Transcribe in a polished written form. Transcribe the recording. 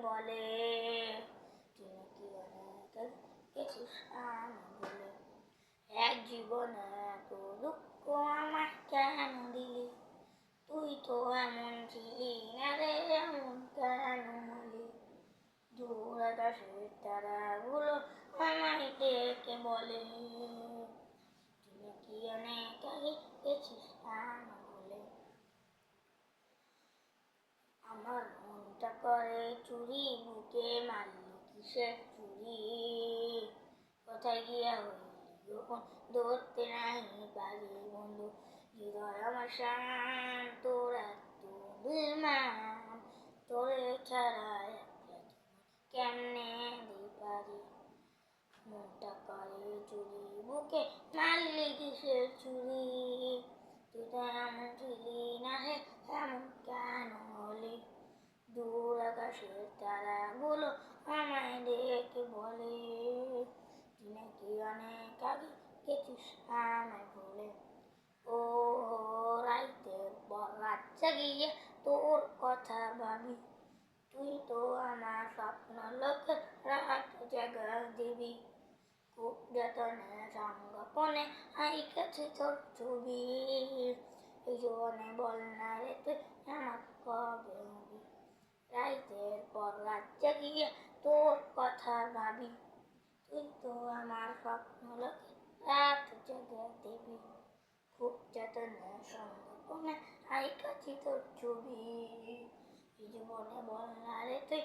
বলে, তুই নাকি অনেক গেছিস আমি বলে। এক জীবনে এত দুঃখ আমায় কেন দিলি, তুই তো এমন ছিলি না রে, এমন কেন হলি। দূর আকাশের তারাগুলো আমায় ডেকে বলে, তুই নাকি অনেক আগে গেছিস আমি বলে। আমার মনটা করে চুরি, বুকে মারলি কিসের চুরি, কোথায় গিয়া হইলি গোপন ধরতে নাহি পারি বন্ধু। হৃদয় আমার শান, তোর এত বেমান, তোরে ছাড়া একলা কেমনে দিতে পারি। মনটা করে চুরি, বুকে মারলি কিসের চুরি, তুই তো এমন ছিলি না হে, এমন কেন হলি। দূর আকাশের তারাগুলো আমায় ডেকে বলে, তুই নাকি অনেক আগে গেছিস আমায় ভুলে। ও রাইতের পর রাত জাগিয়ে তোর কথা ভাবি, তুই তো আমার স্বপ্ন লোকের রাত জাগা দিবি। খুব যতনে সংগোপনে আইকাছে তোর ছবি, এই জীবনে বল না রে তুই আমার কবে হবি। রাইতের পর রাত জাগিয়ে তোর কথা ভাবি, তুই তো আমার স্বপ্ন লোকে রাত জাগা দিবি। খুব যতনে সংগোপনে আইকাছি তোর ছবি, এই জীবনে বল না রে তুই